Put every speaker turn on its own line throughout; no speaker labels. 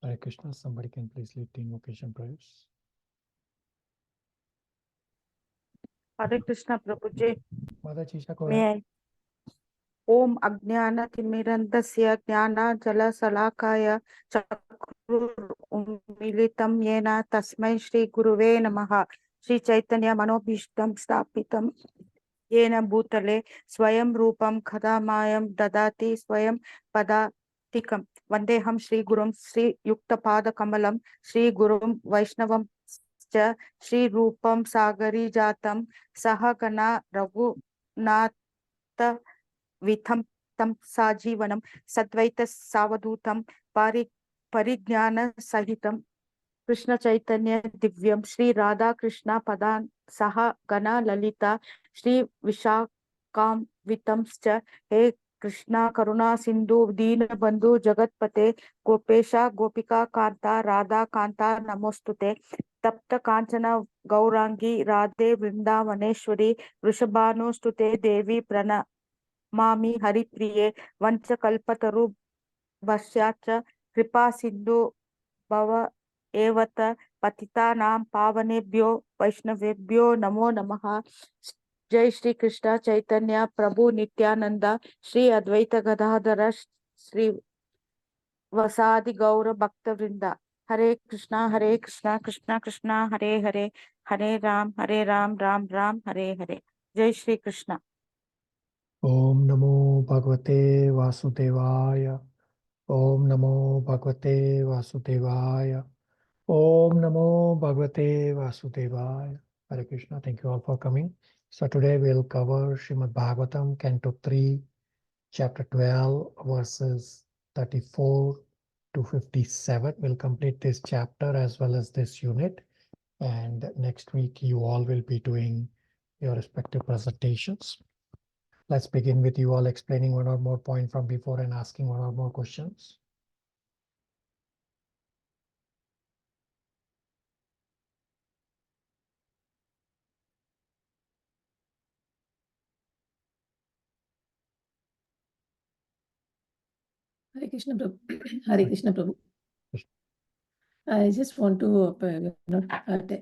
Hare Krishna. Somebody can please lead the invocation prayers.
Hare Krishna Prabhuji.
Mataji, go
May
ahead.
I? Om Ajnana Timirandasya Jnana Jala Salakaya Chakrur Umilitam Yena Tasmai Shri Guruve Namaha Shri Chaitanya Manobhishtam Stapitam Yena Bhutale Swayam Rupam Khadamayam Dadati Swayam Padatikam Vandeham Shri Gurum Shri Yuktapada Kamalam Shri Gurum Vaishnavam Shri Rupam Sagari Jatam Sahagana Raghunatha Vitham tam sajivanam Sadvaita Savadutam Parijnana Sahitam Krishna Chaitanya Divyam Shri Radha Krishna Padan Saha Gana Lalita Shri Vishakam Vitamscha He Krishna Karuna Sindhu Dina Bandhu Jagatpate Gopesha Gopika Kanta Radha Kanta Namostute Tapta Kanchana Gaurangi Radhe Vrindavaneshwari Vrishabhanu Stute Devi Prana Mami Haripriye Vanchakalpataru Bhasyacha Kripa Sindhu Bhava Evata Patitanam Pavanebhyo Vaishnavebhyo Namo Namaha. Jai Shri Krishna Chaitanya Prabhu Nityananda Shri Advaita Gadadhara Shri Vasadi Gaura Bhakta Vrinda. Hare Krishna Krishna Krishna Hare Hare Hare Ram Ram Ram Hare Hare. Jai Shri Krishna.
Om Namo Bhagavate Vasudevaya. Om Namo Bhagavate Vasudevaya. Om Namo Bhagavate Vasudevaya. Hare Krishna. Thank you all for coming. So today we'll cover Srimad Bhagavatam, Canto 3, Chapter 12, verses 34 to 57. We'll complete this chapter as well as this unit. And next week, you all will be doing your respective presentations. Let's begin with you all explaining one or more point from before and asking one or more questions.
Hare Krishna Prabhu. Hare Krishna Prabhu. I just want to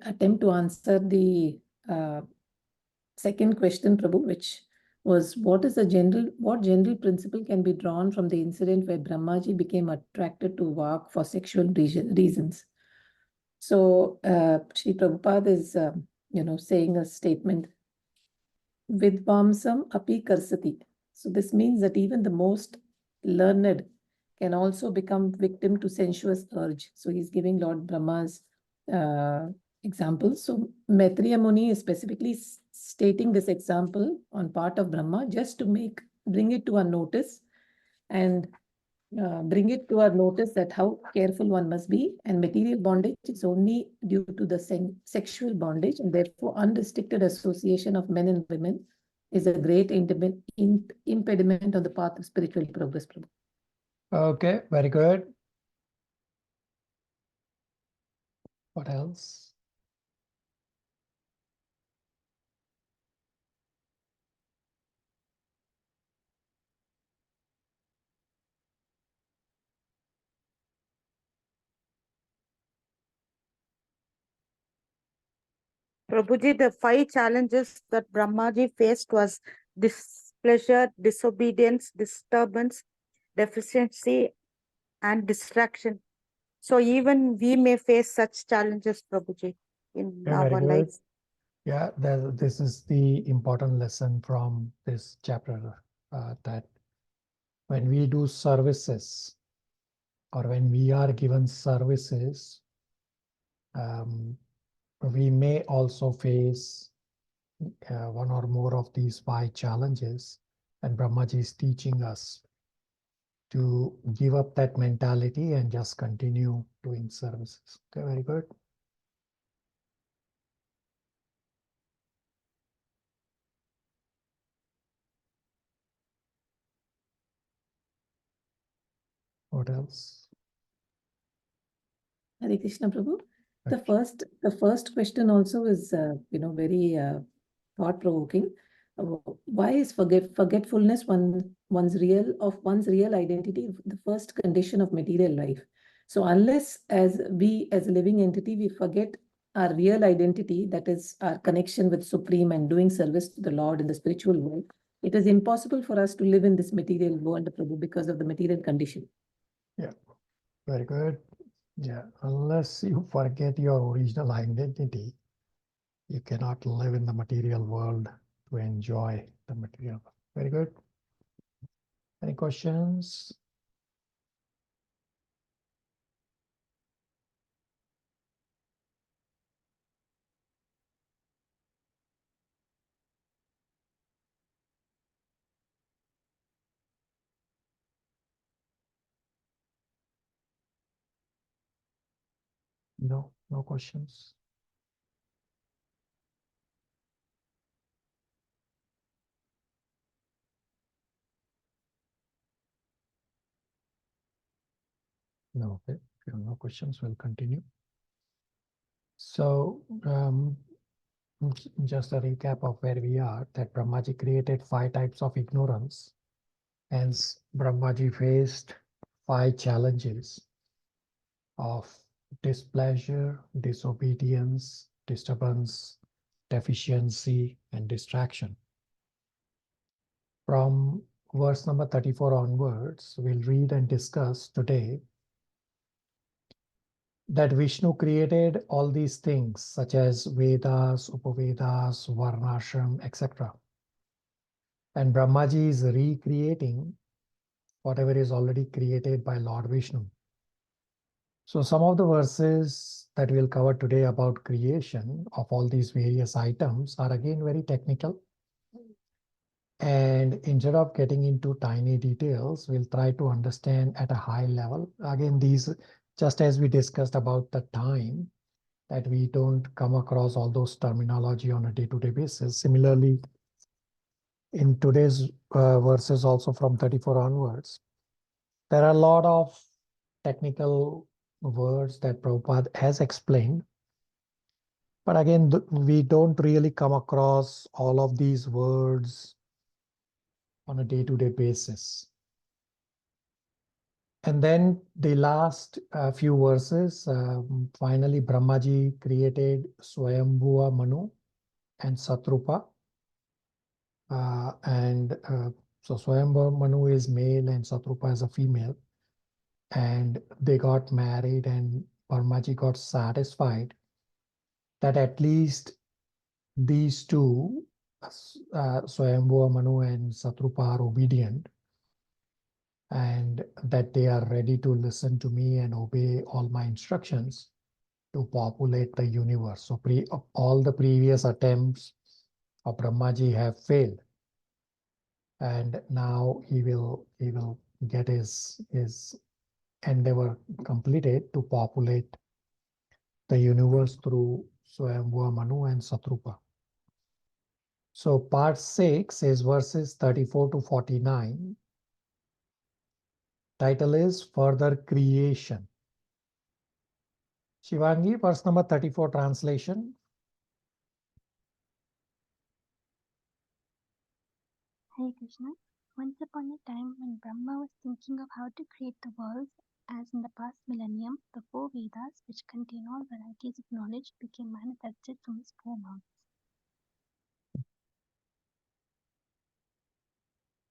attempt to answer the second question, Prabhu, which was what general principle can be drawn from the incident where Brahmaji became attracted to Vak for sexual reasons. So Sri Prabhupada is saying a statement, Vidvamsam api karsati. So this means that even the most learned can also become victim to sensuous urge. So he's giving Lord Brahma's example. So Maitreya Muni is specifically stating this example on part of Brahma just to bring it to our notice and bring it to our notice that how careful one must be, and material bondage is only due to the sexual bondage, and therefore unrestricted association of men and women is a great impediment on the path of spiritual progress.
Okay, very good. What else?
Prabhuji, the 5 challenges that Brahmaji faced was displeasure, disobedience, disturbance, deficiency, and distraction. So even we may face such challenges, Prabhuji, in our lives.
Yeah, this is the important lesson from this chapter, that when we do services or when we are given services, we may also face one or more of these 5 challenges, and Brahmaji is teaching us to give up that mentality and just continue doing services. Okay, very good. What else?
Hare Krishna Prabhu. The first question also is very thought-provoking. Why is forgetfulness one's real identity the first condition of material life? So unless as a living entity, we forget our real identity, that is our connection with Supreme and doing service to the Lord in the spiritual world, it is impossible for us to live in this material world, Prabhu, because of the material condition.
Yeah, very good. Yeah, unless you forget your original identity, you cannot live in the material world to enjoy the material world. Very good. Any questions? No, no questions. No, okay. If you have no questions, we'll continue. So, just a recap of where we are, that Brahmaji created 5 types of ignorance. Hence, Brahmaji faced 5 challenges of displeasure, disobedience, disturbance, deficiency, and distraction. From verse number 34 onwards, we'll read and discuss today that Vishnu created all these things such as Vedas, Upavedas, Varnashram, etc. And Brahmaji is recreating whatever is already created by Lord Vishnu. So some of the verses that we'll cover today about creation of all these various items are again very technical. And instead of getting into tiny details, we'll try to understand at a high level. Again, these, just as we discussed about the time, that we don't come across all those terminology on a day-to-day basis. Similarly, in today's verses also from 34 onwards, there are a lot of technical words that Prabhupada has explained. But again, we don't really come across all of these words on a day-to-day basis. And then the last few verses, finally Brahmaji created Swayambhuva Manu and Satrupa. So Swayambhuva Manu is male and Satrupa is a female. And they got married, and Brahmaji got satisfied that at least these two, Swayambhuva Manu and Satrupa, are obedient, and that they are ready to listen to me and obey all my instructions to populate the universe. So all the previous attempts of Brahmaji have failed, and now he will get his endeavor completed to populate the universe through Swayambhuva Manu and Satrupa. So part 6 is verses 34 to 49. Title is Further Creation. Shivangi, verse number 34 translation.
Hare Krishna. Once upon a time, when Brahma was thinking of how to create the world, as in the past millennium, the 4 Vedas, which contain all varieties of knowledge, became manifested from his 4 mouths.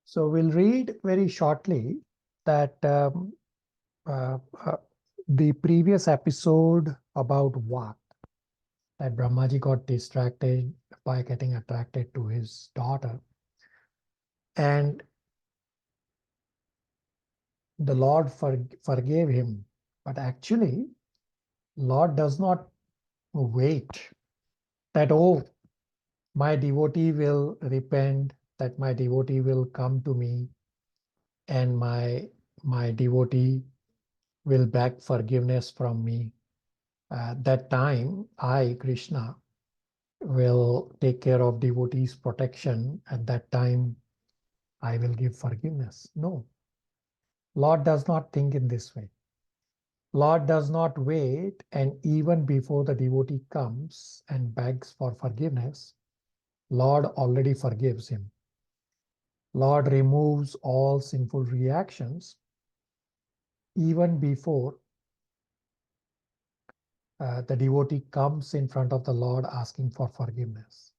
So we'll read very shortly that the previous episode about what? That Brahmaji got distracted by getting attracted to his daughter. And the Lord forgave him. But actually, Lord does not wait that, oh, my devotee will repent, that my devotee will come to me, and my devotee will beg forgiveness from me. That time, I, Krishna, will take care of devotees' protection. At that time, I will give forgiveness. No. Lord does not think in this way. Lord does not wait, and even before the devotee comes and begs for forgiveness, Lord already forgives him. Lord removes all sinful reactions even before the devotee comes in front of the Lord asking for forgiveness.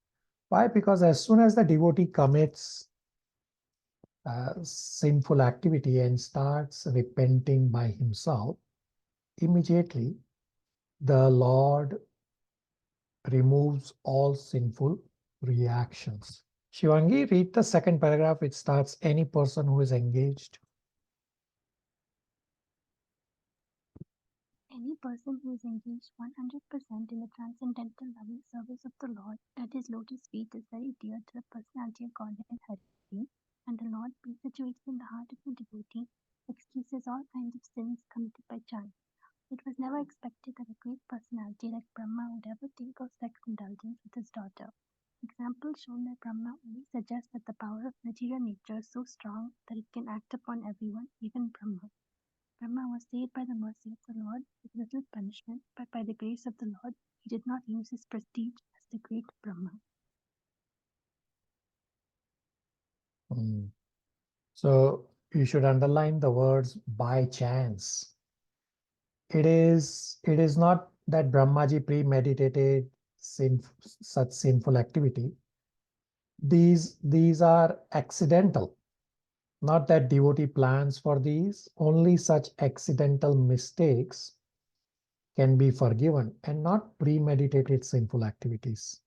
Why? Because as soon as the devotee commits sinful activity and starts repenting by himself, immediately the Lord removes all sinful reactions. Shivangi, read the second paragraph. It starts, any person who is engaged.
Any person who is engaged 100% in the transcendental loving service of the Lord at his lotus feet is very dear to the personality of Godhead Hari, and the Lord, being situated in the heart of the devotee, excuses all kinds of sins committed by chance. It was never expected that a great personality like Brahma would ever think of sex indulgence with his daughter. Examples shown by Brahma only suggest that the power of material nature is so strong that it can act upon everyone, even Brahma. Brahma was saved by the mercy of the Lord with little punishment, but by the grace of the Lord, he did not lose his prestige as the great Brahma.
So you should underline the words by chance. It is not that Brahmaji premeditated such sinful activity. These are accidental. Not that devotee plans for these. Only such accidental mistakes can be forgiven and not premeditated sinful activities.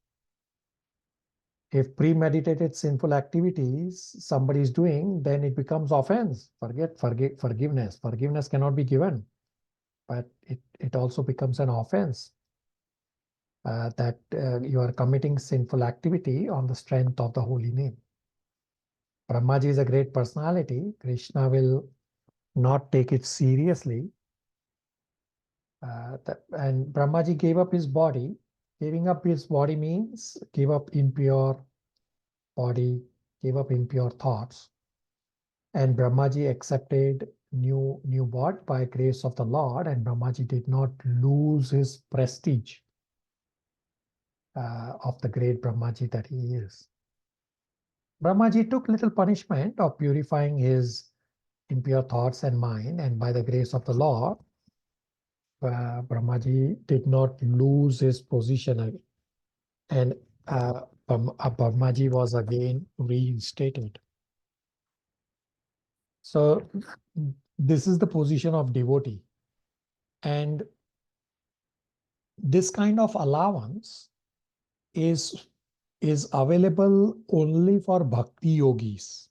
If premeditated sinful activities somebody is doing, then it becomes offense. Forgiveness. Forgiveness cannot be given, but it also becomes an offense that you are committing sinful activity on the strength of the holy name. Brahmaji is a great personality. Krishna will not take it seriously. And Brahmaji gave up his body. Giving up his body means give up impure body, give up impure thoughts. And Brahmaji accepted new body by grace of the Lord, and Brahmaji did not lose his prestige of the great Brahmaji that he is. Brahmaji took little punishment of purifying his impure thoughts and mind, and by the grace of the Lord, Brahmaji did not lose his position, and Brahmaji was again reinstated. So this is the position of devotee, and this kind of allowance is available only for bhakti yogis,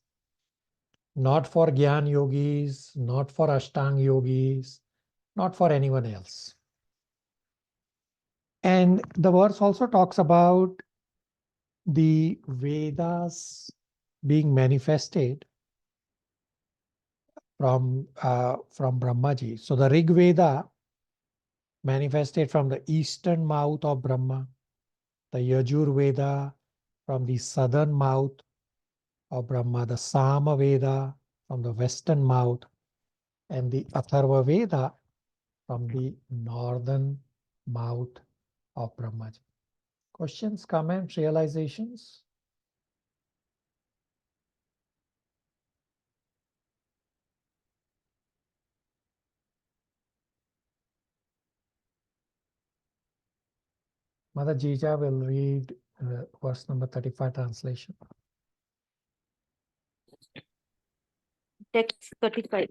not for Gyan yogis, not for Ashtang yogis, not for anyone else. And the verse also talks about the Vedas being manifested from Brahmaji. So the Rig Veda manifested from the eastern mouth of Brahma, the Yajur Veda from the southern mouth of Brahma, the Sama Veda from the western mouth, and the Atharva Veda from the northern mouth of Brahmaji. Questions, comments, realizations? Mother Jija will read verse number 35 translation.
Text 35.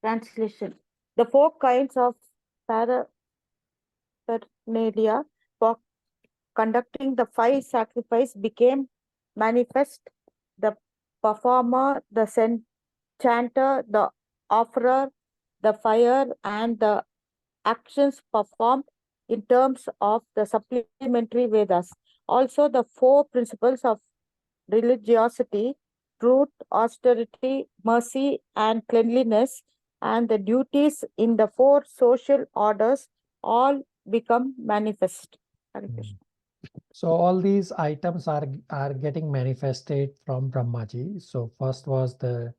Translation. The four kinds of paraphernalia for conducting the five sacrifices became manifest. The performer, the chanter, the offerer, the fire, and the actions performed in terms of the supplementary Vedas. Also, the four principles of religiosity, truth, austerity, mercy, and cleanliness, and the duties in the four social orders all become manifest. Hare Krishna.
So all these items are getting manifested from Brahmaji. So first was the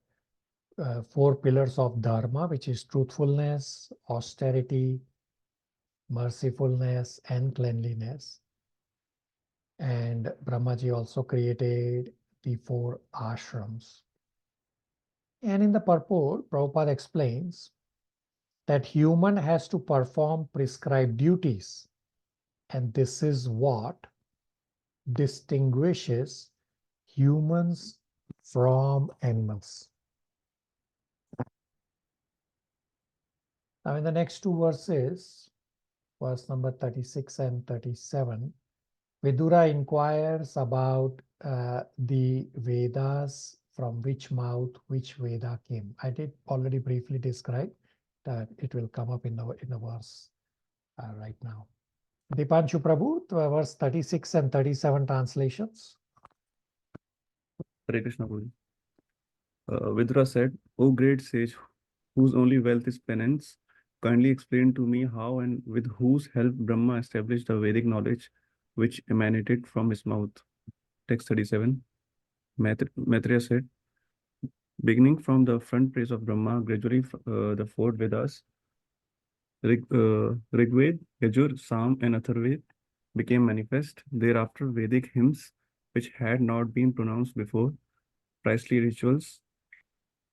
four pillars of Dharma, which is truthfulness, austerity, mercifulness, and cleanliness. And Brahmaji also created the four ashrams. And in the purport, Prabhupada explains that human has to perform prescribed duties, and this is what distinguishes humans from animals. Now in the next two verses, verse number 36 and 37, Vidura inquires about the Vedas, from which mouth which Veda came. I did already briefly describe that. It will come up in the verse right now. Dipanshu Prabhu, verse 36 and 37 translations.
Hare Krishna Guru. Vidura said, O great sage, whose only wealth is penance, kindly explain to me how and with whose help Brahma established the Vedic knowledge which emanated from his mouth. Text 37. Maitreya said, beginning from the front praise of Brahma, gradually the four Vedas, Rigved, Yajur, Sam, and Atharved became manifest. Thereafter, Vedic hymns, which had not been pronounced before, priestly rituals,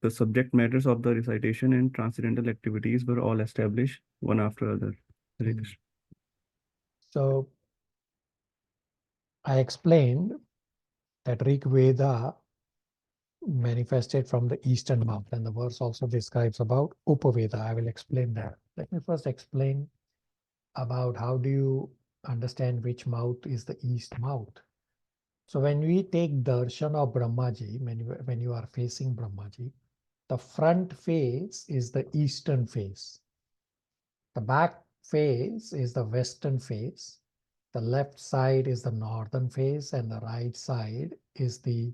the subject matters of the recitation, and transcendental activities were all established one after other. Hare Krishna.
So I explained that Rig Veda manifested from the eastern mouth, and the verse also describes about Upaveda. I will explain that. Let me first explain about how do you understand which mouth is the east mouth. So when we take darshan of Brahmaji, when you are facing Brahmaji, the front face is the eastern face. The back face is the western face. The left side is the northern face, and the right side is the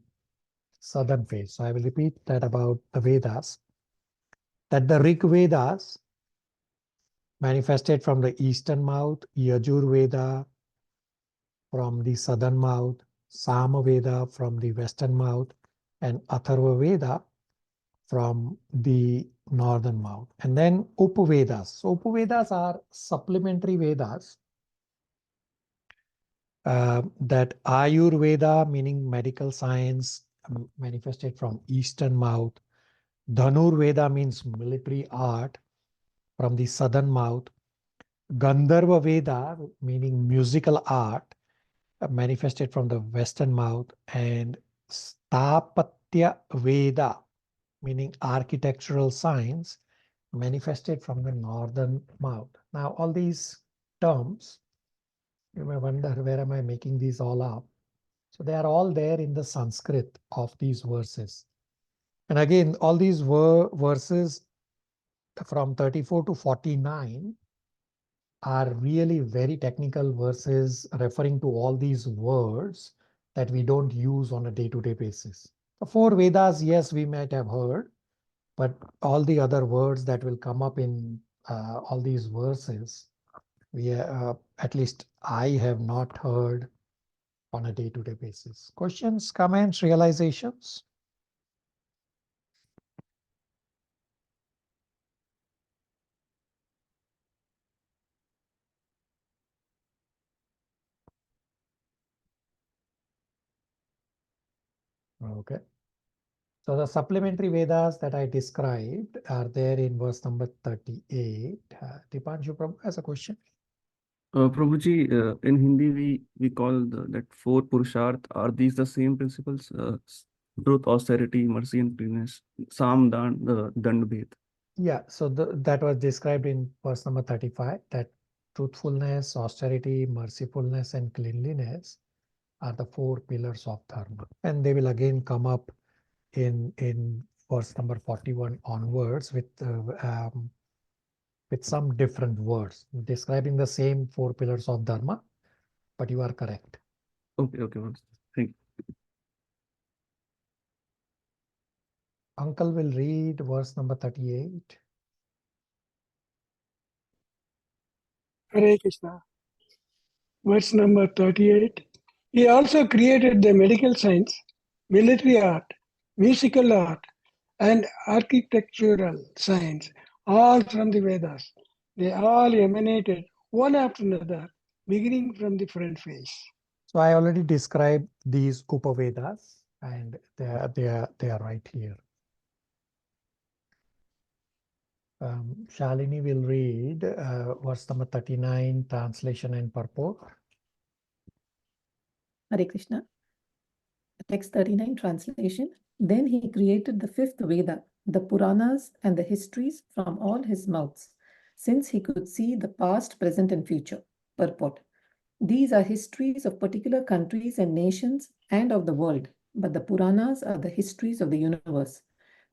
southern face. So I will repeat that about the Vedas. That the Rig Vedas manifested from the eastern mouth, Yajur Veda from the southern mouth, Sama Veda from the western mouth, and Atharva Veda from the northern mouth. And then Upavedas. So Upavedas are supplementary Vedas. That Ayurveda, meaning medical science, manifested from eastern mouth. Dhanurveda means military art, from the southern mouth. Gandharva Veda, meaning musical art, manifested from the western mouth. And Stapatya Veda, meaning architectural science, manifested from the northern mouth. Now, all these terms, you may wonder, where am I making these all up? So they are all there in the Sanskrit of these verses. And again, all these verses from 34 to 49 are really very technical verses referring to all these words that we don't use on a day-to-day basis. The four Vedas, yes, we might have heard, but all the other words that will come up in all these verses, we at least I have not heard on a day-to-day basis. Questions, comments, realizations? Okay. So the supplementary Vedas that I described are there in verse number 38. Dipanshu Prabhu has a question.
Prabhuji, in Hindi we call that four Purusharth. Are these the same principles? Truth, austerity, mercy, and cleanness. Sam, Dan, Dand, Bhed.
Yeah, so that was described in verse number 35, that truthfulness, austerity, mercifulness, and cleanliness are the four pillars of dharma. And they will again come up in verse number 41 onwards with some different words describing the same four pillars of dharma, but you are correct.
Okay, thank you.
Uncle will read verse number 38.
Hare Krishna. Verse number 38. He also created the medical science, military art, musical art, and architectural science, all from the Vedas. They all emanated one after another, beginning from the front face.
So I already described these Upavedas, and they are right here. Shalini will read verse number 39, translation and purport.
Hare Krishna. Text 39 translation. Then he created the fifth Veda, the Puranas and the histories from all his mouths, since he could see the past, present and future. Purport. These are histories of particular countries and nations and of the world, but the Puranas are the histories of the universe,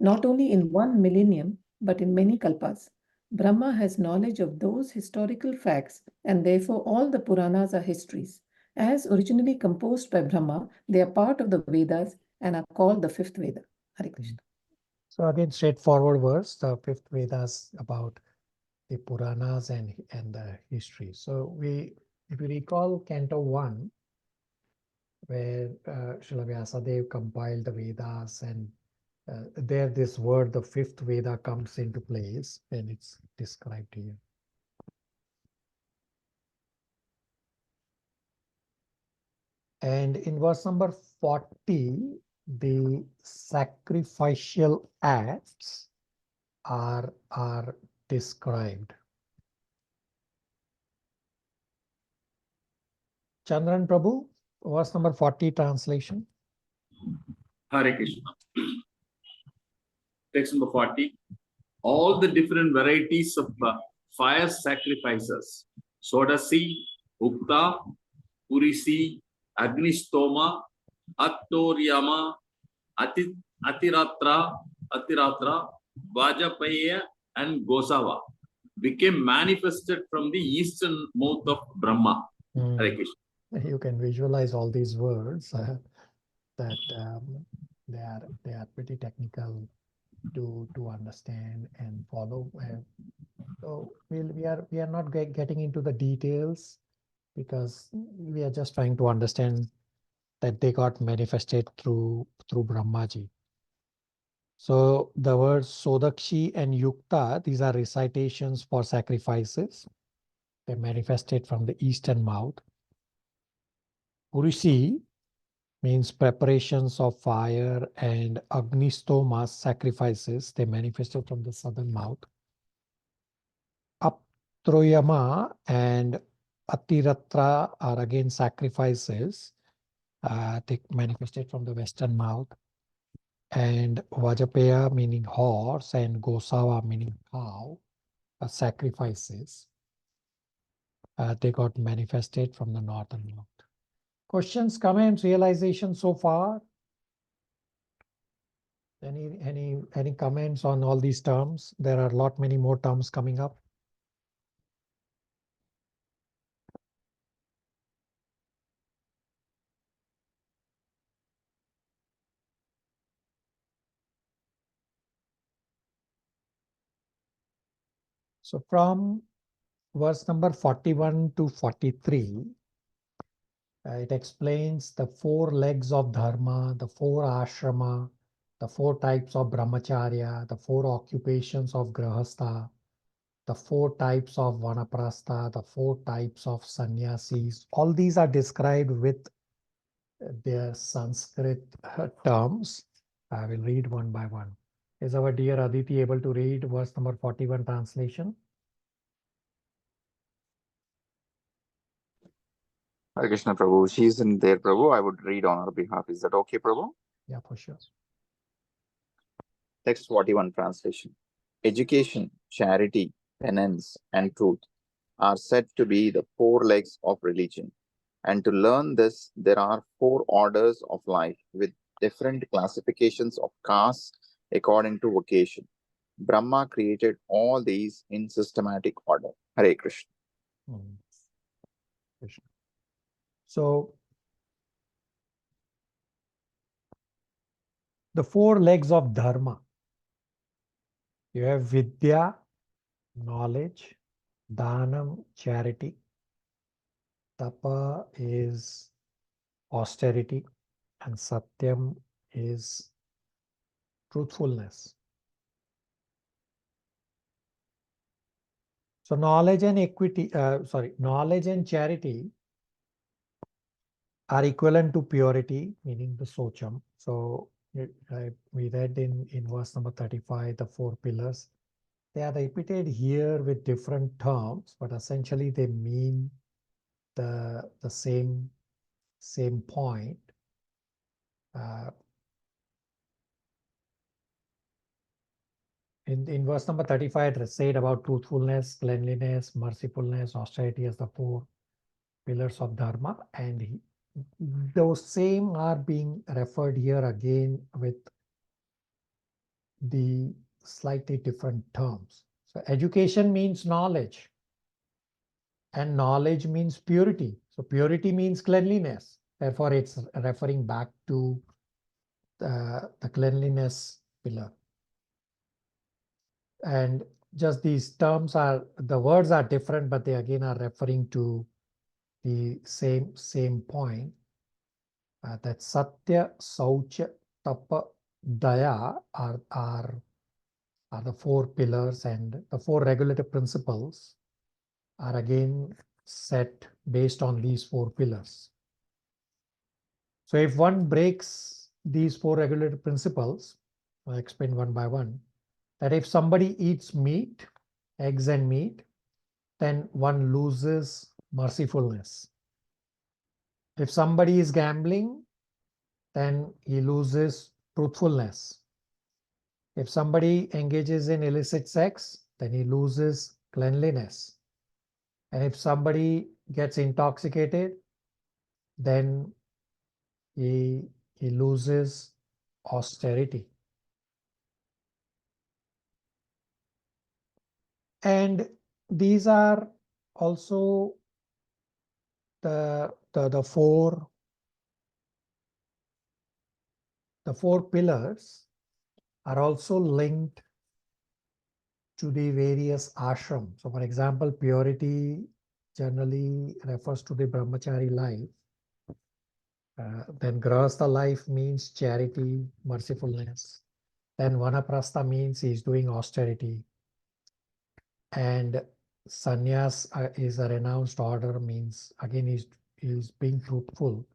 not only in one millennium, but in many kalpas. Brahma has knowledge of those historical facts, and therefore all the Puranas are histories. As originally composed by Brahma, they are part of the Vedas and are called the fifth Veda. Hare Krishna.
So again, straightforward verse. The fifth Vedas about the Puranas and the history. So if you recall Canto 1, where Srila Vyasadeva compiled the Vedas, and there this word, the fifth Veda, comes into place, and it's described here. And in verse number 40, the sacrificial acts are described. Chandran Prabhu, verse number 40, translation.
Hare Krishna. Text number 40. All the different varieties of fire sacrifices, Sodasi, Ukta, Purisi, Agnistoma, Attoryama, Atiratra, Vajapaya, and Gosava became manifested from the eastern mouth of Brahma. Hare Krishna.
You can visualize all these words that they are pretty technical to understand and follow. So we are not getting into the details, because we are just trying to understand that they got manifested through Brahmaji. So the words Sodakshi and Yukta, these are recitations for sacrifices. They manifested from the eastern mouth. Purisi means preparations of fire, and Agnistoma, sacrifices, they manifested from the southern mouth. Aptroyama and Atiratra are again sacrifices. They manifested from the western mouth. And Vajapaya, meaning horse, and Gosava, meaning cow, are sacrifices. They got manifested from the northern mouth. Questions, comments, realization so far? Any comments on all these terms? There are many more terms coming up. So from verse number 41 to 43, it explains the 4 legs of dharma, the 4 ashrama, the 4 types of brahmacharya, the 4 occupations of grahastha, the 4 types of vanaprastha, the 4 types of sannyasis. All these are described with their Sanskrit terms. I will read one by one. Is our dear Aditi able to read verse number 41 translation?
Hare Krishna, Prabhu. She isn't there, Prabhu. I would read on her behalf. Is that okay, Prabhu?
Yeah, for sure.
Text 41 translation. Education, charity, penance, and truth are said to be the 4 legs of religion. And to learn this, there are 4 orders of life with different classifications of castes according to vocation. Brahma created all these in systematic order. Hare Krishna.
Krishna. So the 4 legs of dharma. You have vidya, knowledge, dhanam, charity, tapa is austerity, and satyam is truthfulness. So knowledge and knowledge and charity are equivalent to purity, meaning the socham. So we read in verse number 35, the 4 pillars. They are repeated here with different terms, but essentially they mean the same point. In verse number 35, it said about truthfulness, cleanliness, mercifulness, austerity as the 4 pillars of Dharma. And those same are being referred here again with the slightly different terms. So education means knowledge, and knowledge means purity. So purity means cleanliness. Therefore, it's referring back to the cleanliness pillar. And just these terms are, the words are different, but they again are referring to the same point. That Satya, Saucha, Tapa, Daya are the 4 pillars, and the 4 regulative principles are again set based on these 4 pillars. So if one breaks these 4 regulative principles, I'll explain one by one, that if somebody eats meat, eggs and meat, then one loses mercifulness. If somebody is gambling, then he loses truthfulness. If somebody engages in illicit sex, then he loses cleanliness. And if somebody gets intoxicated, then he loses austerity. And these are also the 4 pillars are also linked to the various ashrams. So for example, purity generally refers to the brahmachari life. Then grahastha life means charity, mercifulness. Then vanaprastha means he's doing austerity. And sannyas is a renounced order, means again he's being truthful.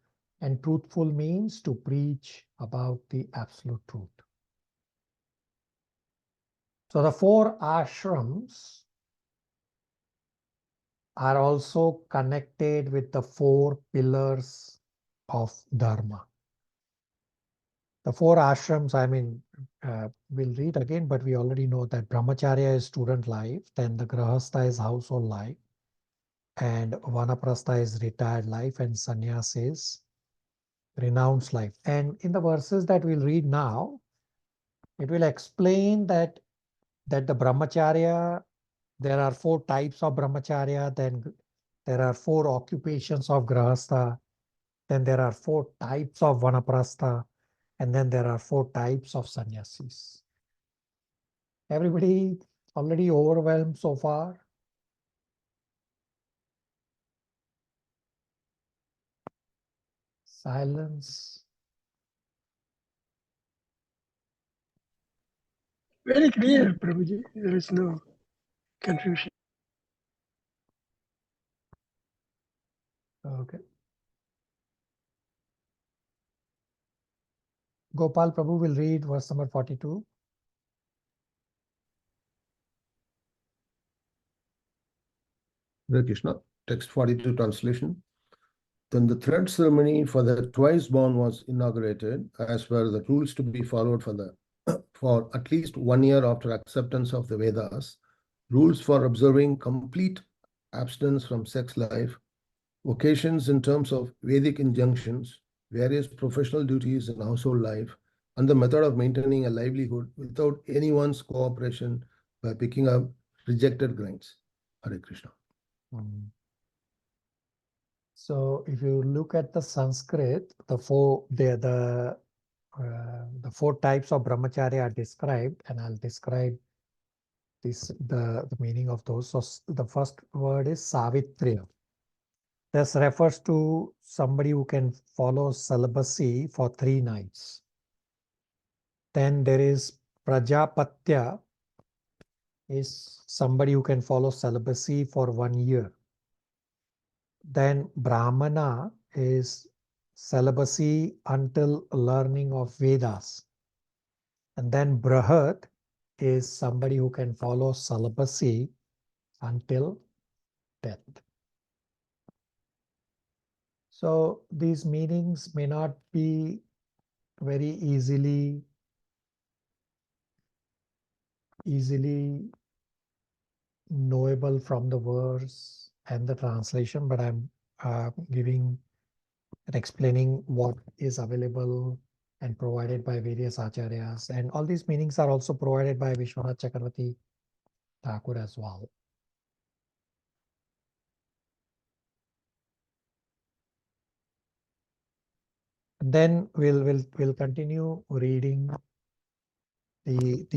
And truthful means to preach about the absolute truth. So the 4 ashrams are also connected with the 4 pillars of Dharma. The 4 ashrams, I mean, we'll read again, but we already know that brahmacharya is student life, then the grahastha is household life, and vanaprastha is retired life, and sannyas is renounced life. And in the verses that we'll read now, it will explain that the brahmacharya, there are 4 types of brahmacharya, then there are 4 occupations of grahastha, then there are 4 types of vanaprastha, and then there are 4 types of sannyasis. Everybody already overwhelmed so far? Silence.
Very clear, Prabhuji. There is no confusion.
Okay. Gopal Prabhu will read verse number 42.
Hare Krishna, text 42 translation. Then the thread ceremony for the twice born was inaugurated, as per the rules to be followed for at least 1 year after acceptance of the Vedas, rules for observing complete abstinence from sex life, occasions in terms of Vedic injunctions, various professional duties in household life, and the method of maintaining a livelihood without anyone's cooperation by picking up rejected grains. Hare Krishna.
So if you look at the Sanskrit, the 4 types of brahmacharya are described, and I'll describe the meaning of those. So the first word is savitriya. This refers to somebody who can follow celibacy for 3 nights. Then there is prajapatya, is somebody who can follow celibacy for 1 year. Then brahmana is celibacy until learning of Vedas. And then brahat is somebody who can follow celibacy until death. So these meanings may not be very easily knowable from the verse and the translation, but I'm giving and explaining what is available and provided by various acharyas. And all these meanings are also provided by Vishwanath Chakravarti Thakur as well. And then we'll continue reading the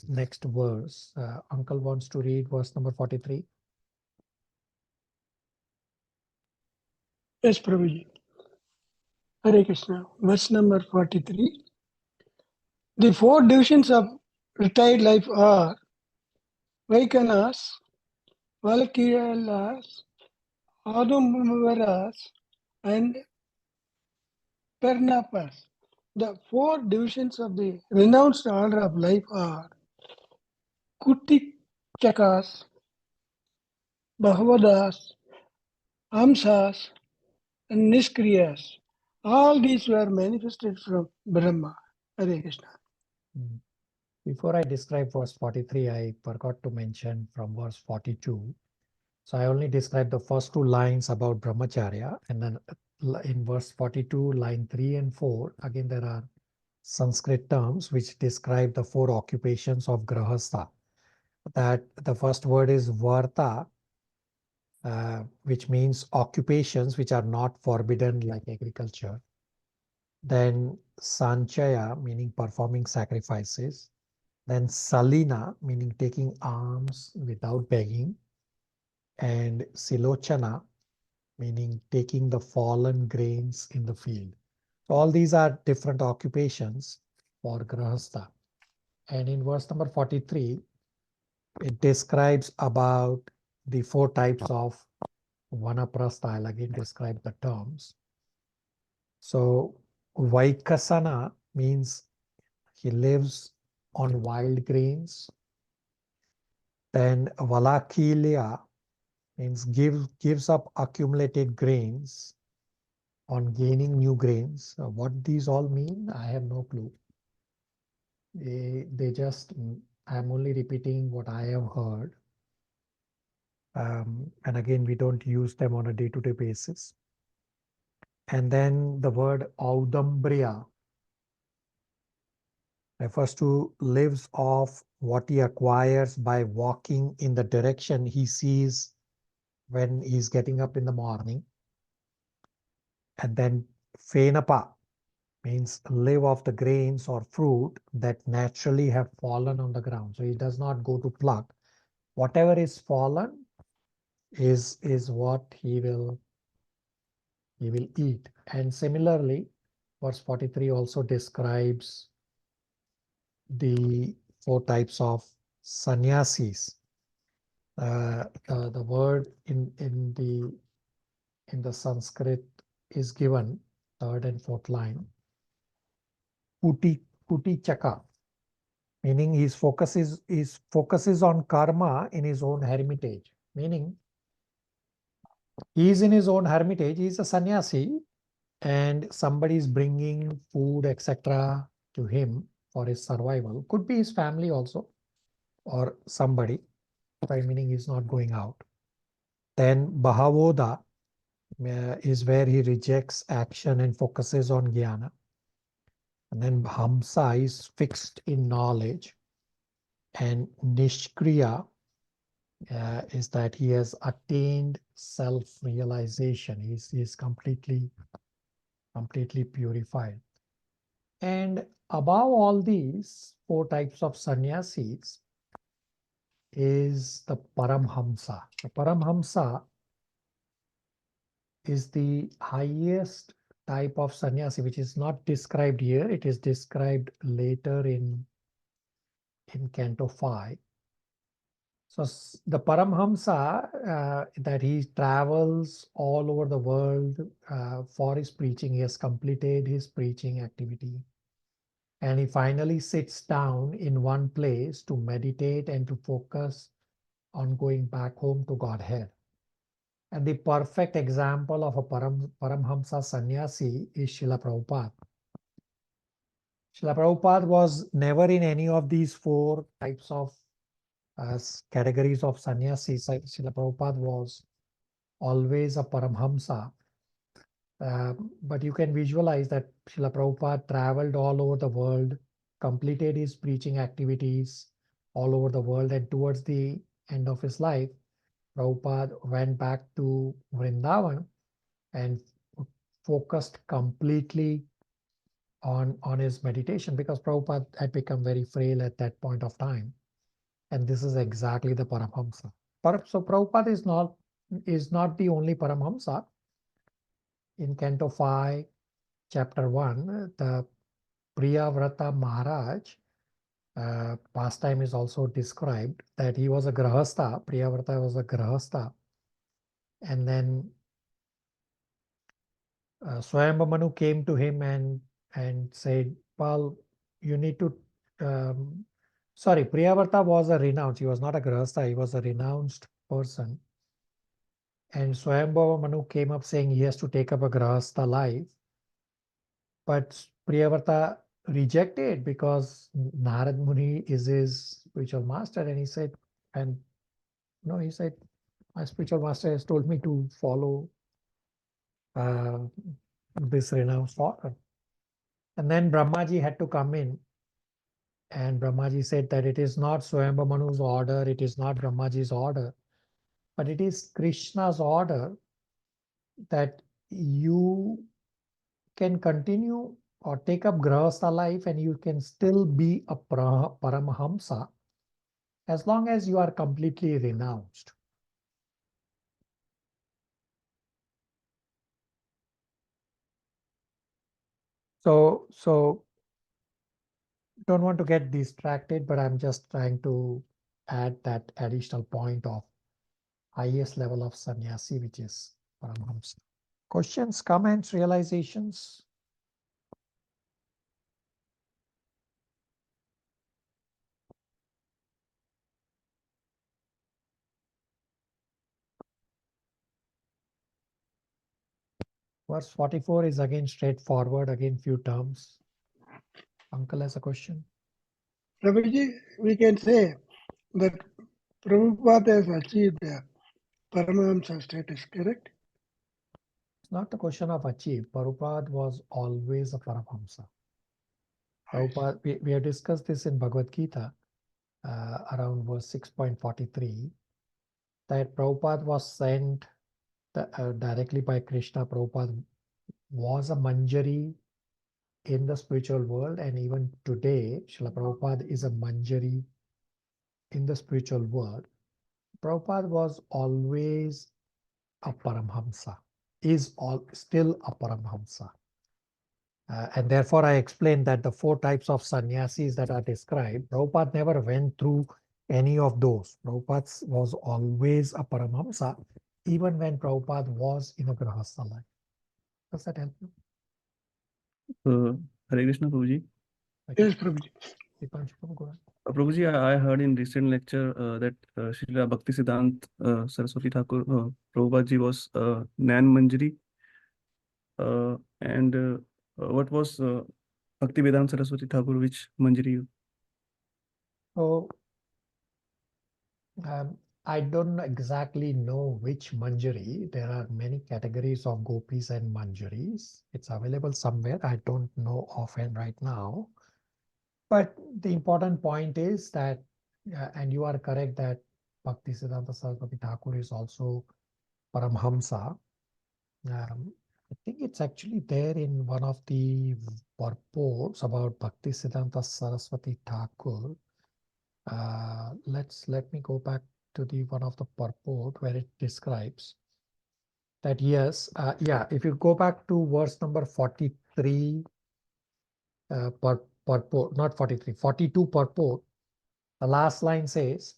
next verse. Uncle wants to read verse number 43.
Yes, Prabhuji. Hare Krishna. Verse number 43. The four divisions of retired life are Vaikanas, Valkyrias, Adumvaras, and Pernapas. The four divisions of the renounced order of life are Kutichakas, Bhagavadas, Amsas, and Niskriyas. All these were manifested from Brahma. Hare Krishna.
Before I describe verse 43, I forgot to mention from verse 42. So I only described the first two lines about Brahmacharya, and then in verse 42, line 3 and 4, again there are Sanskrit terms which describe the four occupations of Grahastha. That the first word is Varta, which means occupations which are not forbidden like agriculture. Then Sanchaya, meaning performing sacrifices. Then Salina, meaning taking alms without begging. And Silochana, meaning taking the fallen grains in the field. So all these are different occupations for Grahastha. And in verse number 43, it describes about the four types of Vanaprastha. I'll again describe the terms. So Vaikasana means he lives on wild grains. Then Valakilya means gives up accumulated grains on gaining new grains. What these all mean, I have no clue. They just, I'm only repeating what I have heard. And again, we don't use them on a day-to-day basis. And then the word Audambriya refers to lives off what he acquires by walking in the direction he sees when he's getting up in the morning. And then Phenapa means live off the grains or fruit that naturally have fallen on the ground. So he does not go to pluck. Whatever is fallen is what he will eat. And similarly, verse 43 also describes the four types of sannyasis. The word in the Sanskrit is given, third and fourth line, Puti Chaka, meaning his focus is on karma in his own hermitage. Meaning he is in his own hermitage, he is a sannyasi, and somebody is bringing food, etc. to him for his survival. Could be his family also, or somebody, by meaning he's not going out. Then Bahavoda is where he rejects action and focuses on jnana. And then Hamsa is fixed in knowledge. And Nishkriya is that he has attained self-realization. He's completely purified. And above all these four types of sannyasis is the Paramhamsa. The Paramhamsa is the highest type of sannyasi, which is not described here. It is described later in Canto 5. So the Paramhamsa, that he travels all over the world for his preaching. He has completed his preaching activity. And he finally sits down in one place to meditate and to focus on going back home to Godhead. And the perfect example of a Paramhamsa sannyasi is Srila Prabhupada. Srila Prabhupada was never in any of these four types of categories of sannyasis. Srila Prabhupada was always a Paramhamsa. But you can visualize that Srila Prabhupada traveled all over the world, completed his preaching activities all over the world, and towards the end of his life, Prabhupada went back to Vrindavan and focused completely on his meditation, because Prabhupada had become very frail at that point of time. And this is exactly the Paramhamsa. So Prabhupada is not the only Paramhamsa. In Canto 5, Chapter 1, the Priyavrata Maharaj pastime is also described, that he was a Grahastha. Priyavrata was a Grahastha. And then Swayambha Manu came to him and said, well, you need to, sorry, Priyavrata was a renounced, he was not a Grahastha, he was a renounced person. And Swayambha Manu came up saying he has to take up a Grahastha life. But Priyavrata rejected because Narad Muni is his spiritual master. And he said, he said, my spiritual master has told me to follow this renounced order. And then Brahmaji had to come in. And Brahmaji said that it is not Swayambha Manu's order, it is not Brahmaji's order, but it is Krishna's order that you can continue or take up Grahastha life and you can still be a Paramahamsa as long as you are completely renounced. So don't want to get distracted, but I'm just trying to add that additional point of highest level of sannyasi, which is Paramahamsa. Questions, comments, realizations? Verse 44 is again straightforward, again few terms. Uncle has a question.
Prabhuji, we can say that Prabhupada has achieved the Paramahamsa status, correct?
It's not the question of achieve. Prabhupada was always a Paramahamsa. Prabhupada, we have discussed this in Bhagavad Gita around verse 6.43, that Prabhupada was sent directly by Krishna. Prabhupada was a Manjari in the spiritual world, and even today, Srila Prabhupada is a Manjari in the spiritual world. Prabhupada was always a Paramhamsa, is still a Paramhamsa. And therefore, I explained that the four types of sannyasis that are described, Prabhupada never went through any of those. Prabhupada was always a Paramhamsa, even when Prabhupada was in a Grahastha life. Does that help you?
Hare Krishna, Prabhuji.
Yes, Prabhuji.
Prabhuji, I heard in recent lecture that Srila Bhaktisiddhanta Saraswati Thakur, Prabhupada was Nan Manjari. And what was Bhaktivedanta Saraswati Thakur, which Manjari?
So, I don't exactly know which Manjari. There are many categories of gopis and Manjaris. It's available somewhere. I don't know offhand right now. But the important point is that, and you are correct, that Bhaktisiddhanta Saraswati Thakur is also Paramhamsa. I think it's actually there in one of the purports about Bhaktisiddhanta Saraswati Thakur. Let me go back to the one of the purport where it describes that, yes, if you go back to verse number 43, purport, not 43, 42 purport, the last line says,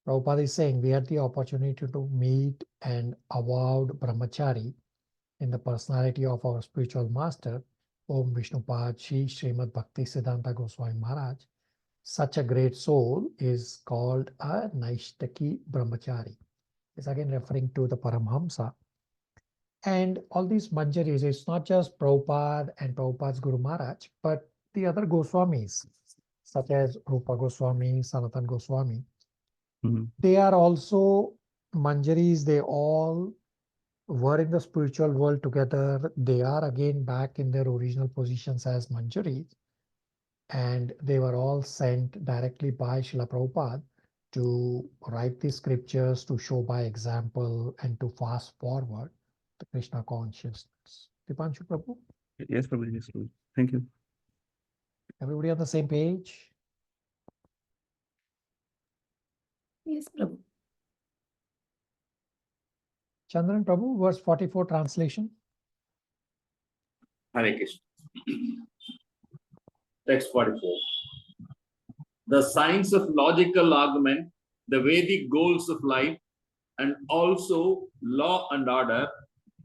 Prabhupada is saying, we had the opportunity to meet an avowed brahmachari in the personality of our spiritual master, Om Vishnupad Shri Srimad Bhakti Siddhanta Goswami Maharaj. Such a great soul is called a Naishtaki Brahmachari. It's again referring to the Paramhamsa. And all these Manjaris, it's not just Prabhupada and Prabhupada's Guru Maharaj, but the other Goswamis, such as Rupa Goswami, Sanatan Goswami. They are also Manjaris. They all were in the spiritual world together. They are again back in their original positions as Manjaris. And they were all sent directly by Srila Prabhupada to write the scriptures, to show by example, and to fast forward the Krishna consciousness. Dipanshu Prabhu?
Yes, Prabhu. Yes, Prabhu. Thank you.
Everybody on the same page?
Yes, Prabhu.
Chandran Prabhu, verse 44 translation.
Hare Krishna. Text 44. The science of logical argument, the Vedic goals of life, and also law and order,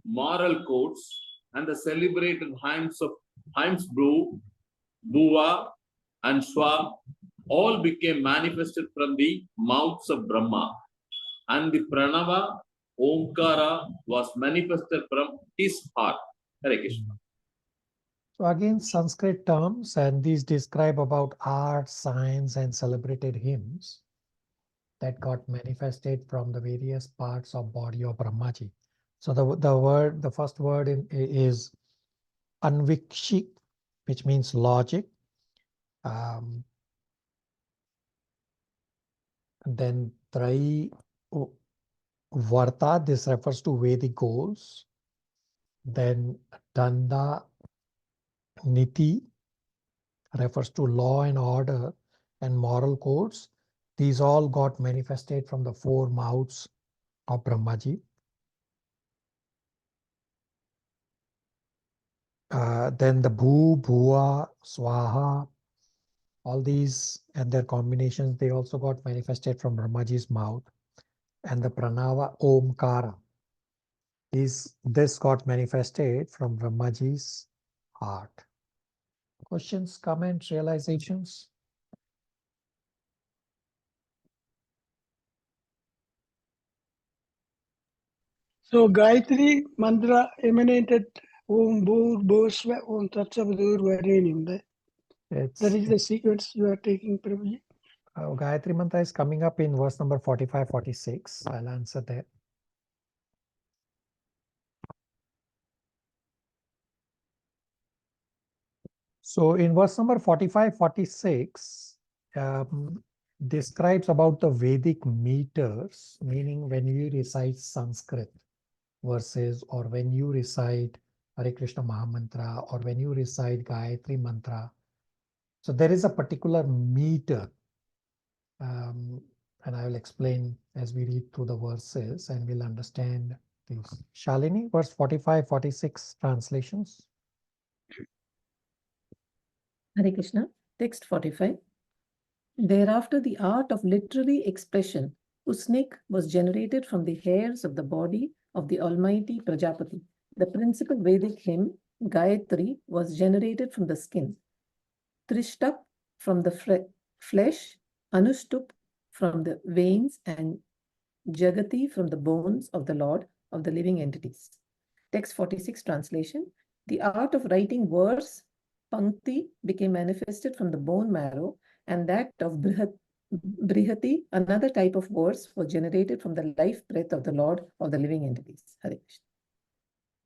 moral codes, and the celebrated hymns of Bhu, Bhuva, and Swa all became manifested from the mouths of Brahma, and the Pranava Omkara was manifested from his heart. Hare Krishna.
So again, Sanskrit terms, and these describe about art, science, and celebrated hymns that got manifested from the various parts of body of Brahmaji. So the first word is Anvikshik, which means logic. Then Trai Varta, this refers to Vedic goals. Then Danda Niti refers to law and order and moral codes. These all got manifested from the four mouths of Brahmaji. Then the Bhu, Bhuva, Swaha, all these and their combinations, they also got manifested from Brahmaji's mouth. And the Pranava Omkara, this got manifested from Brahmaji's heart. Questions, comments, realizations?
So Gayatri mantra emanated Om Bhur Bhusva Om Tatsavadur Varenyam. That is the sequence you are taking, Prabhuji.
Gayatri Mantra is coming up in verse number 45, 46. I'll answer that. So in verse number 45, 46, describes about the Vedic meters, meaning when you recite Sanskrit verses, or when you recite Hare Krishna Mahamantra, or when you recite Gayatri Mantra. So there is a particular meter. And I will explain as we read through the verses and we'll understand these. Shalini, verse 45, 46 translations.
Hare Krishna. Text 45. Thereafter, the art of literary expression, Usnik, was generated from the hairs of the body of the Almighty Prajapati. The principal Vedic hymn, Gayatri, was generated from the skin. Trishtup from the flesh, Anushtup from the veins, and Jagati from the bones of the Lord of the living entities. Text 46 translation. The art of writing verse, Pankti, became manifested from the bone marrow, and that of Brihati, another type of verse, was generated from the life breath of the Lord of the living entities. Hare Krishna.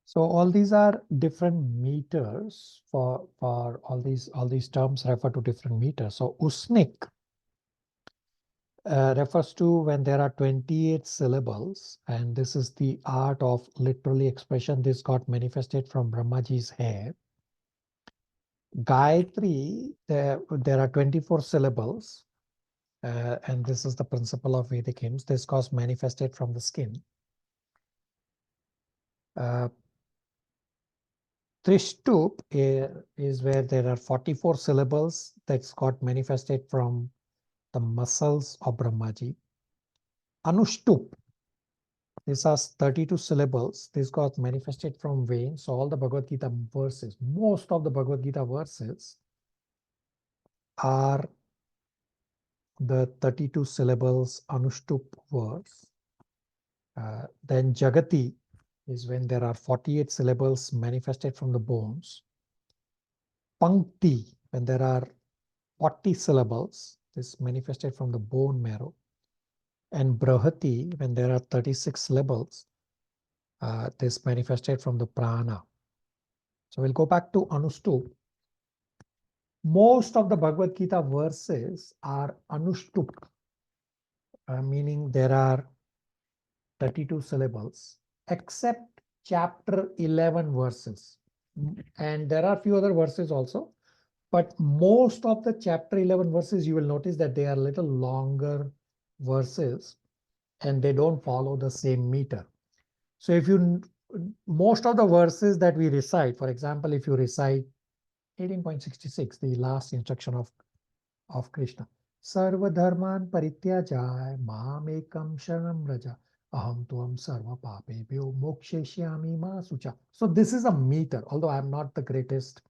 So all these are different meters for all these terms refer to different meters. So Usnik refers to when there are 28 syllables, and this is the art of literally expression. This got manifested from Brahmaji's hair. Gayatri, there are 24 syllables, and this is the principle of Vedic hymns. This got manifested from the skin. Trishtup is where there are 44 syllables that's got manifested from the muscles of Brahmaji. Anushtup This has 32 syllables. This got manifested from veins. So all the Bhagavad Gita verses, most of the Bhagavad Gita verses are the 32 syllables Anushtup verse. Then Jagati is when there are 48 syllables manifested from the bones. Pankti, when there are 40 syllables, this manifested from the bone marrow. And Brahati, when there are 36 syllables, this manifested from the prana. So we'll go back to Anushtup. Most of the Bhagavad Gita verses are Anushtup, meaning there are 32 syllables, except chapter 11 verses. And there are a few other verses also, but most of the chapter 11 verses, you will notice that they are little longer verses and they don't follow the same meter. So if you, most of the verses that we recite, for example, if you recite 18.66, the last instruction of Krishna, Sarva dharman parityajaya mamekam sharanam raja aham tuam sarva papebhyo moksheshyami ma sucha. So this is a meter, although I am not the greatest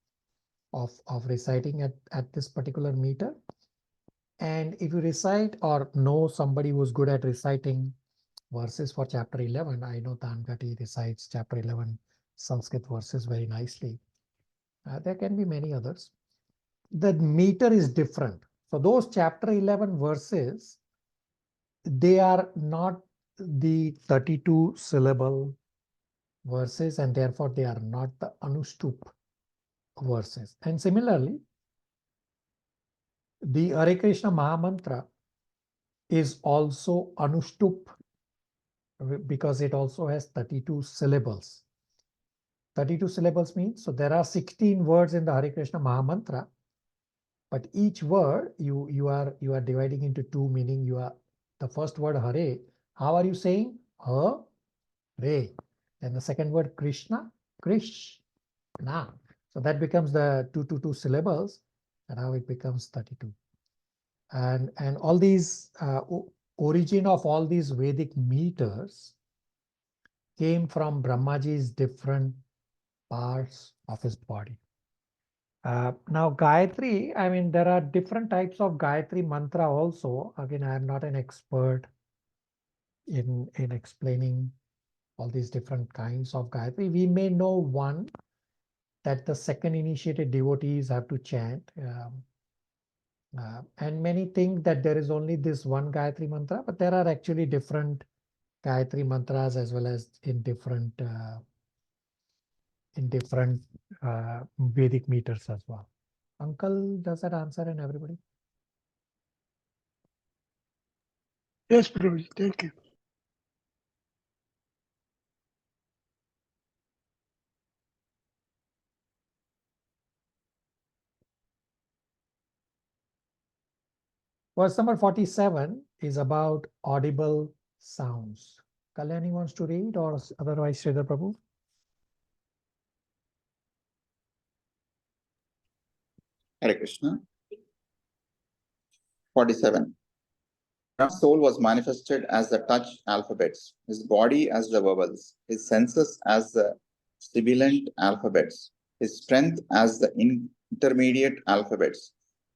of reciting at this particular meter. And if you recite or know somebody who's good at reciting verses for chapter 11, I know Tangati recites chapter 11 Sanskrit verses very nicely. There can be many others. The meter is different. So those chapter 11 verses, they are not the 32 syllable verses, and therefore they are not the Anushtup verses. And similarly, the Hare Krishna Mahamantra is also Anushtup because it also has 32 syllables. 32 syllables means, so there are 16 words in the Hare Krishna Mahamantra, but each word you are dividing into two, meaning you are the first word Hare. How are you saying? Hare. And the second word Krishna, Krishna. So that becomes the two syllables, and now it becomes 32. And all these origin of all these Vedic meters came from Brahmaji's different parts of his body. Now Gayatri, I mean, there are different types of Gayatri mantra also. Again, I am not an expert in explaining all these different kinds of Gayatri. We may know one that the second initiated devotees have to chant. And many think that there is only this one Gayatri mantra, but there are actually different Gayatri mantras as well as in different Vedic meters as well. Uncle, does that answer and everybody?
Yes, Prabhuji, thank you.
Verse number 47 is about audible sounds. Kalyani wants to read, or otherwise Sridhar Prabhu?
Hare Krishna. 47. Brahma's soul was manifested as the touch alphabets, his body as the vowels, his senses as the sibilant alphabets, his strength as the intermediate alphabets,